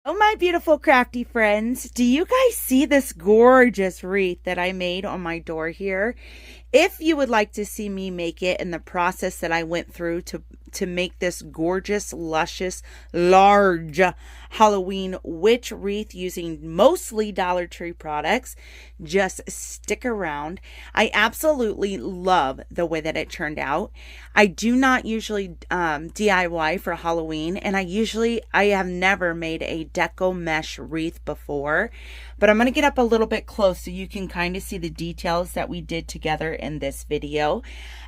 Oh, my beautiful crafty friends, do you guys see this gorgeous wreath that I made on my door here? If you would like to see me make it and the process that I went through to make this gorgeous, luscious, large Halloween witch wreath using mostly Dollar Tree products, just stick around. I absolutely love the way that it turned out. I do not usually DIY for Halloween, and I have never made a deco mesh wreath before, but I'm going to get up a little bit close so you can kind of see the details that we did together in this video.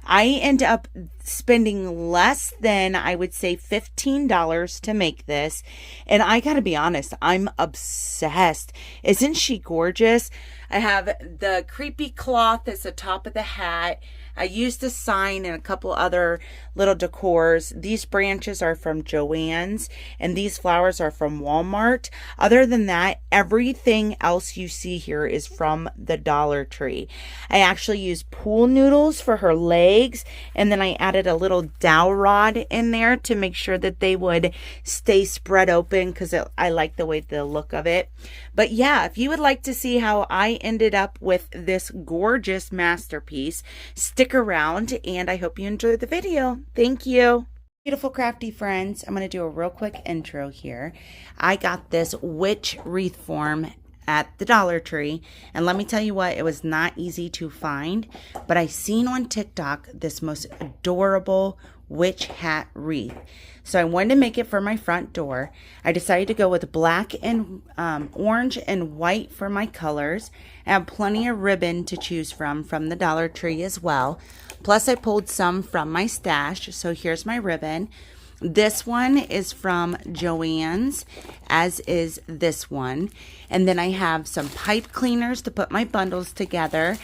I end up spending less than, I would say, $15 to make this, and I gotta be honest, I'm obsessed. Isn't she gorgeous? I have the creepy cloth that's the top of the hat. I used a sign and a couple other little decors. These branches are from Joann's and these flowers are from Walmart. Other than that, everything else you see here is from the Dollar Tree. I actually used pool noodles for her legs, and then I added a little dowel rod in there to make sure that they would stay spread open because I like the look of it. But yeah, if you would like to see how I ended up with this gorgeous masterpiece, stick around, and I hope you enjoyed the video. Thank you. Beautiful crafty friends, I'm going to do a real quick intro here. I got this witch wreath form at the Dollar Tree, and let me tell you what, it was not easy to find, but I seen on TikTok this most adorable witch hat wreath. So I wanted to make it for my front door. I decided to go with black and orange and white for my colors. I have plenty of ribbon to choose from the Dollar Tree as well. Plus I pulled some from my stash. So here's my ribbon. This one is from Joann's, as is this one. And then I have some pipe cleaners to put my bundles together.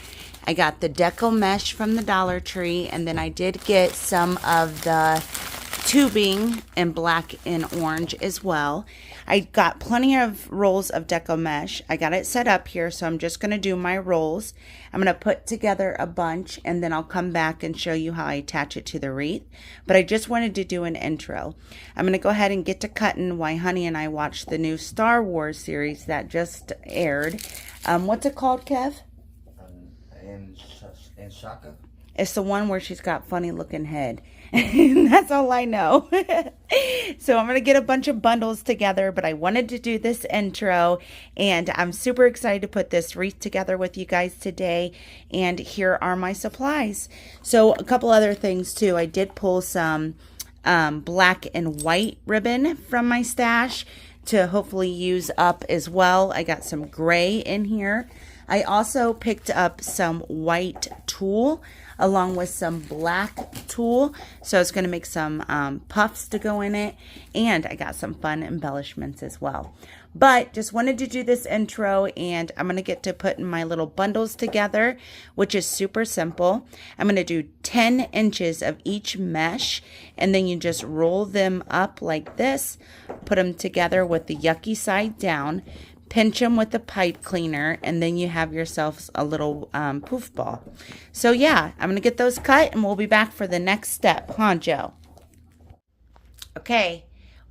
I got the deco mesh from the Dollar Tree, and then I did get some of the tubing in black and orange as well. I got plenty of rolls of deco mesh. I got it set up here, so I'm just going to do my rolls. I'm going to put together a bunch, and then I'll come back and show you how I attach it to the wreath. But I just wanted to do an intro. I'm going to go ahead and get to cutting while Honey and I watch the new Star Wars series that just aired. What's it called, Kev? And Shaka? It's the one where she's got funny looking head. That's all I know. So I'm going to get a bunch of bundles together, but I wanted to do this intro, and I'm super excited to put this wreath together with you guys today. And here are my supplies. So a couple other things too. I did pull some black and white ribbon from my stash to hopefully use up as well. I got some gray in here. I also picked up some white tulle along with some black tulle. So it's going to make some puffs to go in it. And I got some fun embellishments as well. But just wanted to do this intro, and I'm going to get to putting my little bundles together, which is super simple. I'm going to do 10 inches of each mesh, and then you just roll them up like this, put them together with the yucky side down, pinch them with the pipe cleaner, and then you have yourself a little poof ball. So yeah, I'm going to get those cut, and we'll be back for the next step. Huh, Joe? Okay,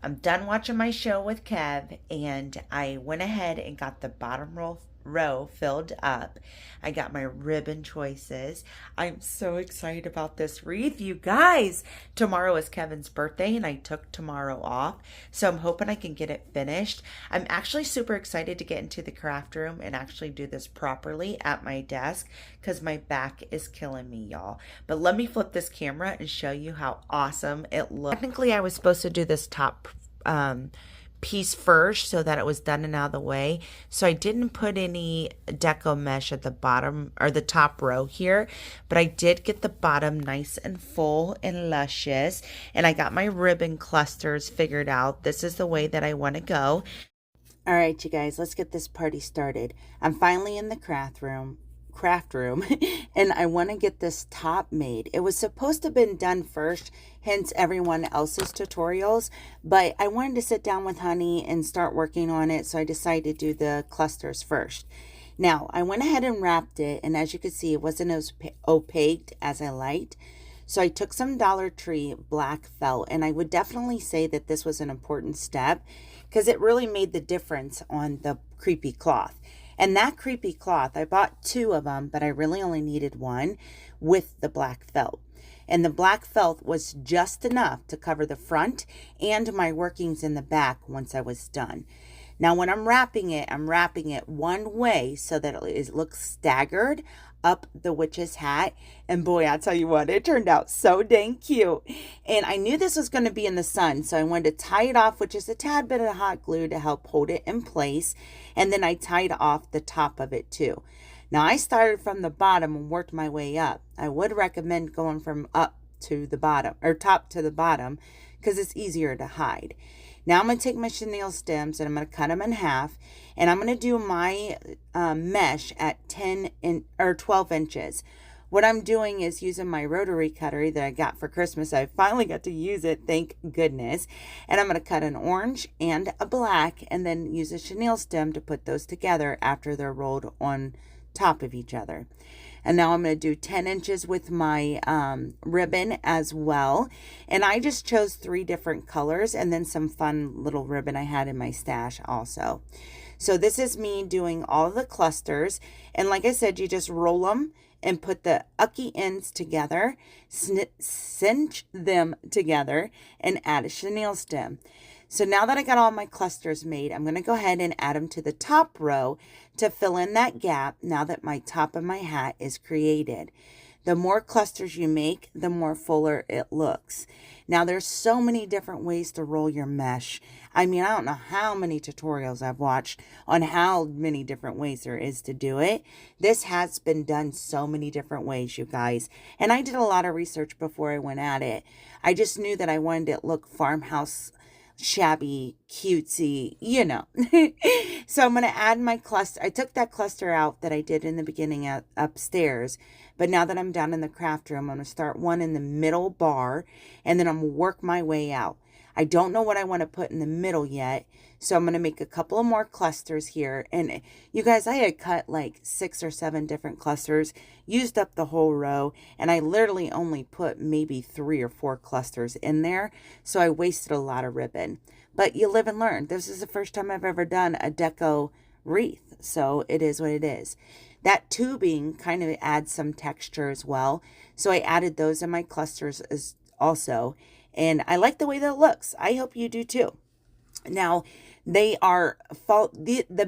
I'm done watching my show with Kev, and I went ahead and got the bottom row filled up. I got my ribbon choices. I'm so excited about this wreath, you guys. Tomorrow is Kevin's birthday, and I took tomorrow off, so I'm hoping I can get it finished. I'm actually super excited to get into the craft room and actually do this properly at my desk because my back is killing me, y'all. But let me flip this camera and show you how awesome it looks. Technically, I was supposed to do this top piece first so that it was done and out of the way, so I didn't put any deco mesh at the bottom or the top row here, but I did get the bottom nice and full and luscious, and I got my ribbon clusters figured out. This is the way that I want to go. All right, you guys, let's get this party started. I'm finally in the craft room and I want to get this top made. It was supposed to have been done first, hence everyone else's tutorials, but I wanted to sit down with Honey and start working on it, so I decided to do the clusters first. Now I went ahead and wrapped it, and as you can see, it wasn't as opaque as I liked, So I took some Dollar Tree black felt, and I would definitely say that this was an important step because it really made the difference on the creepy cloth. And that creepy cloth, I bought 2 of them, but I really only needed 1 with the black felt. And the black felt was just enough to cover the front and my workings in the back once I was done. Now, when I'm wrapping it one way so that it looks staggered up the witch's hat. And boy, I'll tell you what, it turned out so dang cute. And I knew this was going to be in the sun, so I wanted to tie it off with just a tad bit of hot glue to help hold it in place. And then I tied off the top of it too. Now, I started from the bottom and worked my way up. I would recommend going from up to the bottom, or top to the bottom, because it's easier to hide. Now I'm going to take my chenille stems and I'm going to cut them in half, and I'm going to do my mesh at 12 inches. What I'm doing is using my rotary cutter that I got for Christmas. I finally got to use it, thank goodness. And I'm going to cut an orange and a black, and then use a chenille stem to put those together after they're rolled on top of each other. And now I'm going to do 10 inches with my ribbon as well. And I just chose 3 different colors and then some fun little ribbon I had in my stash also. So this is me doing all of the clusters. And like I said, you just roll them and put the ucky ends together, cinch them together, and add a chenille stem. So now that I got all my clusters made, I'm going to go ahead and add them to the top row to fill in that gap now that my top of my hat is created. The more clusters you make, the more fuller it looks. Now there's so many different ways to roll your mesh. I mean, I don't know how many tutorials I've watched on how many different ways there is to do it. This has been done so many different ways, you guys. And I did a lot of research before I went at it. I just knew that I wanted it to look farmhouse shabby, cutesy, you know. So I'm going to add my cluster. I took that cluster out that I did in the beginning upstairs, but now that I'm down in the craft room, I'm going to start one in the middle bar, and then I'm going to work my way out. I don't know what I want to put in the middle yet, so I'm going to make a couple of more clusters here. And you guys, I had cut like 6 or 7 different clusters, used up the whole row, and I literally only put maybe 3 or 4 clusters in there, so I wasted a lot of ribbon. But you live and learn. This is the first time I've ever done a deco wreath, so it is what it is. That tubing kind of adds some texture as well, so I added those in my clusters as also. And I like the way that it looks. I hope you do too. Now, they are the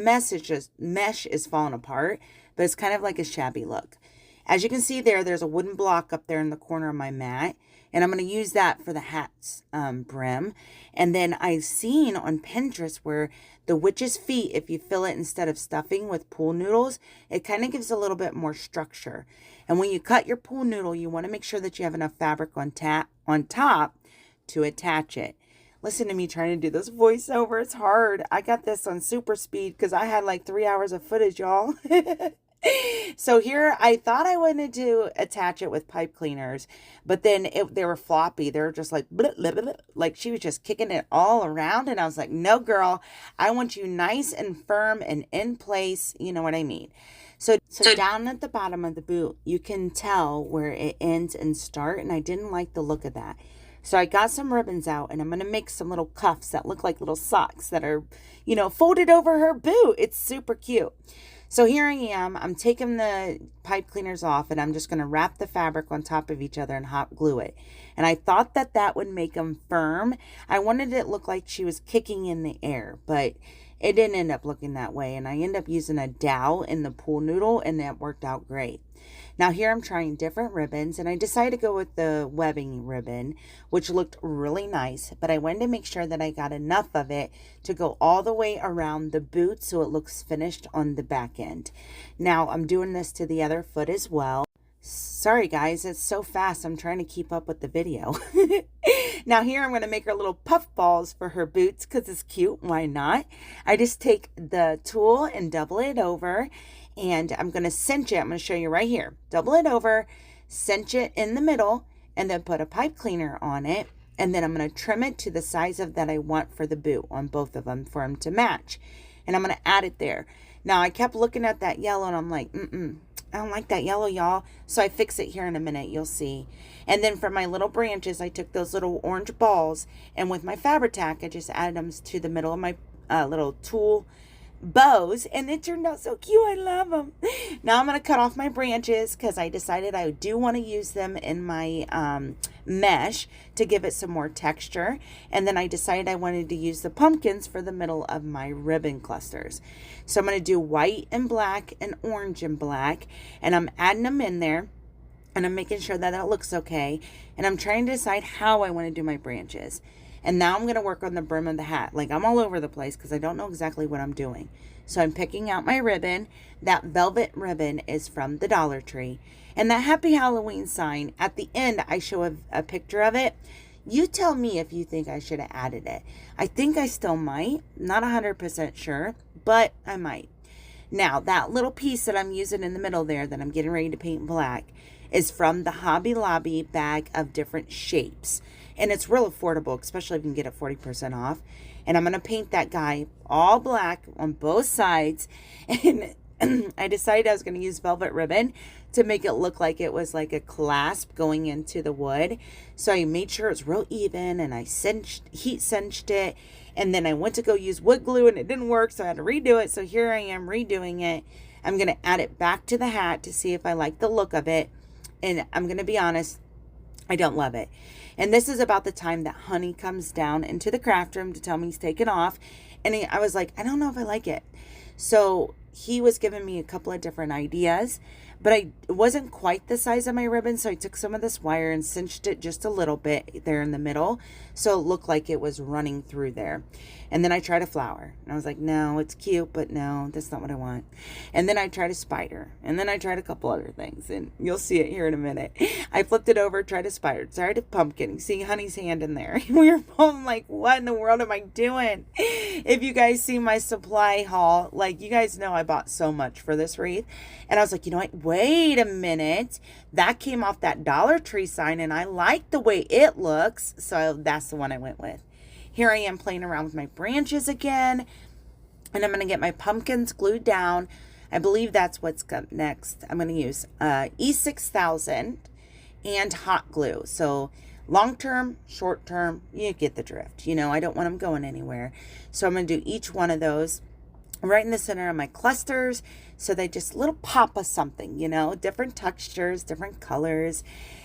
mesh is falling apart, but it's kind of like a shabby look. As you can see there's a wooden block up there in the corner of my mat, and I'm going to use that for the hat's brim. And then I've seen on Pinterest where the witch's feet, if you fill it instead of stuffing with pool noodles, it kind of gives a little bit more structure. And when you cut your pool noodle, you want to make sure that you have enough fabric on top to attach it. Listen to me trying to do this voiceover. It's hard. I got this on super speed because I had like 3 hours of footage, y'all. So here, I thought I wanted to attach it with pipe cleaners, but then they were floppy. They were just like, bleh, bleh, bleh, like she was just kicking it all around. And I was like, no, girl, I want you nice and firm and in place. You know what I mean? So down at the bottom of the boot, you can tell where it ends and start. And I didn't like the look of that. So I got some ribbons out, and I'm going to make some little cuffs that look like little socks that are, you know, folded over her boot. It's super cute. So here I am. I'm taking the pipe cleaners off, and I'm just going to wrap the fabric on top of each other and hot glue it. And I thought that that would make them firm. I wanted it to look like she was kicking in the air, but it didn't end up looking that way. And I ended up using a dowel in the pool noodle, and that worked out great. Now here I'm trying different ribbons, and I decided to go with the webbing ribbon, which looked really nice, but I wanted to make sure that I got enough of it to go all the way around the boot so it looks finished on the back end. Now I'm doing this to the other foot as well. Sorry guys, it's so fast. I'm trying to keep up with the video. Now here I'm going to make her little puff balls for her boots because it's cute. Why not? I just take the tool and double it over, and I'm going to cinch it. I'm going to show you right here. Double it over, cinch it in the middle, and then put a pipe cleaner on it. And then I'm going to trim it to the size of that I want for the boot on both of them for them to match. And I'm going to add it there. Now I kept looking at that yellow, and I'm like, I don't like that yellow, y'all. So I fix it here in a minute. You'll see. And then for my little branches, I took those little orange balls, and with my Fabri-Tac, I just added them to the middle of my little tulle bows, and it turned out so cute. I love them. Now I'm going to cut off my branches because I decided I do want to use them in my mesh to give it some more texture. And then I decided I wanted to use the pumpkins for the middle of my ribbon clusters. So I'm going to do white and black and orange and black, and I'm adding them in there. And I'm making sure that it looks okay. And I'm trying to decide how I want to do my branches. And now I'm going to work on the brim of the hat. Like, I'm all over the place because I don't know exactly what I'm doing. So I'm picking out my ribbon. That velvet ribbon is from the Dollar Tree. And that Happy Halloween sign, at the end, I show a picture of it. You tell me if you think I should have added it. I think I still might. Not 100% sure, but I might. Now, that little piece that I'm using in the middle there that I'm getting ready to paint black is from the Hobby Lobby bag of different shapes. And it's real affordable, especially if you can get it 40% off. And I'm going to paint that guy all black on both sides. And I decided I was going to use velvet ribbon to make it look like it was like a clasp going into the wood. So I made sure it's real even, and I heat cinched it. And then I went to go use wood glue and it didn't work, so I had to redo it. So here I am redoing it. I'm going to add it back to the hat to see if I like the look of it. And I'm going to be honest, I don't love it. And this is about the time that Honey comes down into the craft room to tell me he's taken off. And I was like, I don't know if I like it. So he was giving me a couple of different ideas, but it wasn't quite the size of my ribbon. So I took some of this wire and cinched it just a little bit there in the middle, so it looked like it was running through there. And then I tried a flower, and I was like, no, it's cute, but no, that's not what I want. And then I tried a spider, and then I tried a couple other things, and you'll see it here in a minute. I flipped it over, tried a spider, tried a pumpkin. You see Honey's hand in there. We were both like, what in the world am I doing? If you guys see my supply haul, like, you guys know I bought so much for this wreath. And I was like, you know what? Wait a minute. That came off that Dollar Tree sign, and I like the way it looks. So that's the one I went with. Here I am playing around with my branches again. And I'm going to get my pumpkins glued down. I believe that's what's up next. I'm going to use E6000 and hot glue. So long term, short term, you get the drift. You know, I don't want them going anywhere. So I'm going to do each one of those right in the center of my clusters, so they just little pop of something, you know, different textures, different colors.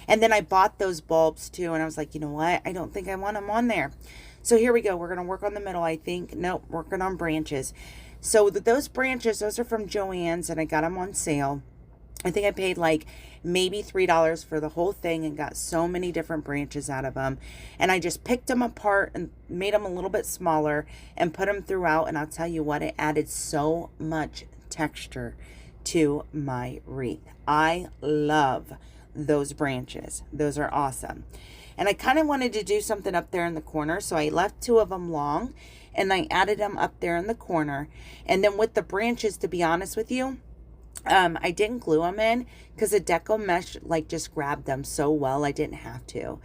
And then I bought those bulbs too, and I was like, you know what, I don't think I want them on there. So here we go. We're going to work on the middle, I think. Nope, working on branches. So those branches, those are from Joann's, and I got them on sale. I think I paid like maybe $3 for the whole thing and got so many different branches out of them. And I just picked them apart and made them a little bit smaller and put them throughout. And I'll tell you what, it added so much texture to my wreath. I love those branches. Those are awesome. And I kind of wanted to do something up there in the corner, so I left 2 of them long and I added them up there in the corner. And then with the branches, to be honest with you, I didn't glue them in because the deco mesh like just grabbed them so well I didn't have to.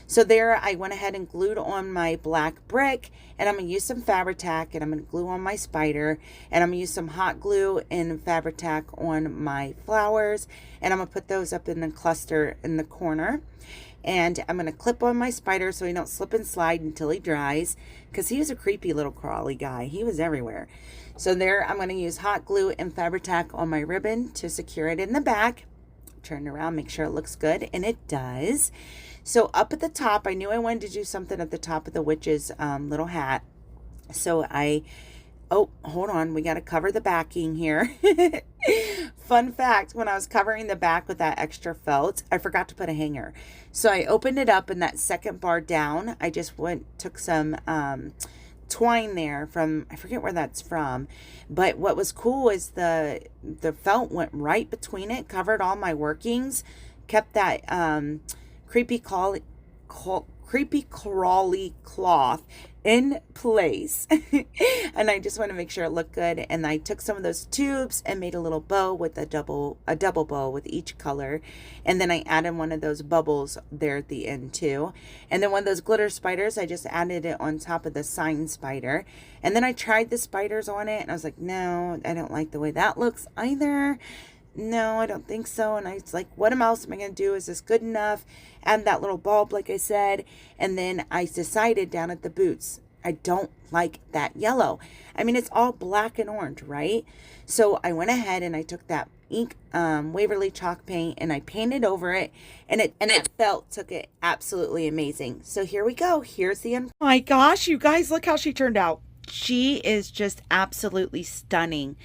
So there I went ahead and glued on my black brick, and I'm going to use some Fabri-Tac, and I'm going to glue on my spider, and I'm going to use some hot glue and Fabri-Tac on my flowers, and I'm going to put those up in the cluster in the corner. And I'm going to clip on my spider so he don't slip and slide until he dries, because he was a creepy little crawly guy. He was everywhere. So there I'm going to use hot glue and Fabri-Tac on my ribbon to secure it in the back. Turn around, make sure it looks good, and it does. So up at the top, I knew I wanted to do something at the top of the witch's little hat. So oh, hold on, we got to cover the backing here. Fun fact, when I was covering the back with that extra felt, I forgot to put a hanger. So I opened it up, and that second bar down, I just took some twine there from, I forget where that's from, but what was cool is the felt went right between it, covered all my workings, kept that creepy crawly cloth in place. And I just want to make sure it looked good. And I took some of those tubes and made a little bow with a double bow with each color. And then I added one of those bubbles there at the end too. And then one of those glitter spiders, I just added it on top of the sign spider. And then I tried the spiders on it, and I was like, no, I don't like the way that looks either. No, I don't think so. And I was like, what else am I going to do? Is this good enough? Add that little bulb, like I said. And then I decided down at the boots, I don't like that yellow. I mean, it's all black and orange, right? So I went ahead and I took that ink Waverly chalk paint and I painted over it, and it took it absolutely amazing. So here we go. Here's the end. My gosh, you guys, look how she turned out. She is just absolutely stunning.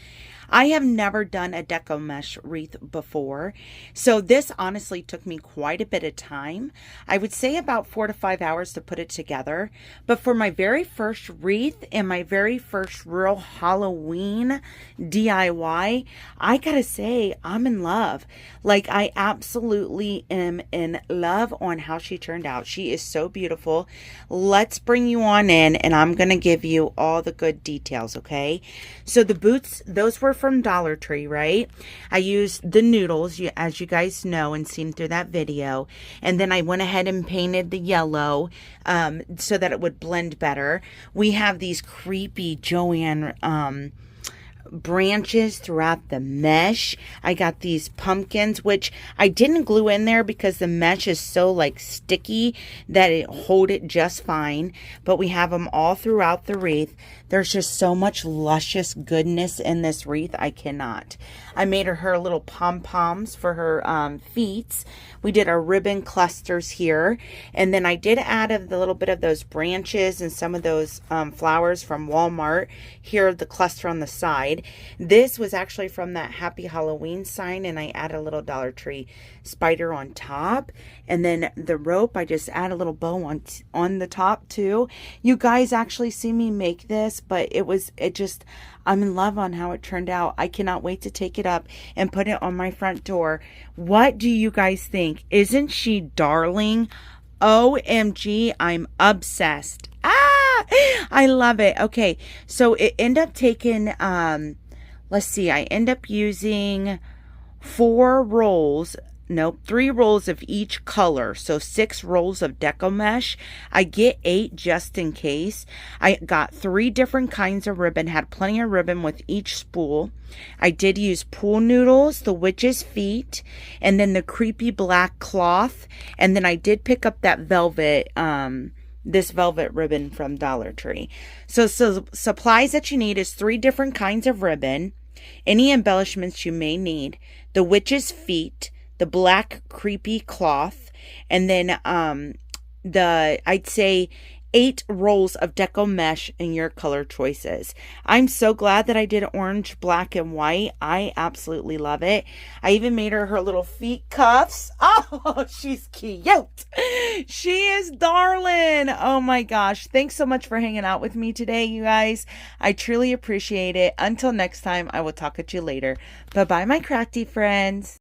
I have never done a deco mesh wreath before, so this honestly took me quite a bit of time. I would say about 4 to 5 hours to put it together, but for my very first wreath and my very first real Halloween DIY, I gotta say, I'm in love. Like, I absolutely am in love on how she turned out. She is so beautiful. Let's bring you on in, and I'm gonna give you all the good details, okay? So the boots, those were from Dollar Tree, right? I used the noodles, as you guys know and seen through that video, and then I went ahead and painted the yellow so that it would blend better. We have these creepy Joanne branches throughout the mesh. I got these pumpkins, which I didn't glue in there because the mesh is so like sticky that it hold it just fine, but we have them all throughout the wreath. There's just so much luscious goodness in this wreath. I cannot. I made her little pom-poms for her feet. We did our ribbon clusters here, and then I did add a little bit of those branches and some of those flowers from Walmart. Here, the cluster on the side. This was actually from that Happy Halloween sign, and I added a little Dollar Tree spider on top, and then the rope, I just add a little bow on the top too. You guys actually see me make this, but I'm in love on how it turned out. I cannot wait to take it up and put it on my front door. What do you guys think? Isn't she darling? OMG, I'm obsessed. I love it. Okay, so it ended up taking, let's see, I end up using 3 rolls of each color, so 6 rolls of deco mesh. I get 8 just in case. I got 3 different kinds of ribbon, had plenty of ribbon with each spool. I did use pool noodles, the witch's feet, and then the creepy black cloth, and then I did pick up that velvet, this velvet ribbon from Dollar Tree. So supplies that you need is 3 different kinds of ribbon, any embellishments you may need, the witch's feet, the black creepy cloth, and then I'd say 8 rolls of deco mesh in your color choices. I'm so glad that I did orange, black, and white. I absolutely love it. I even made her little feet cuffs. Oh, she's cute. She is darling. Oh my gosh. Thanks so much for hanging out with me today, you guys. I truly appreciate it. Until next time, I will talk at you later. Bye-bye, my crafty friends.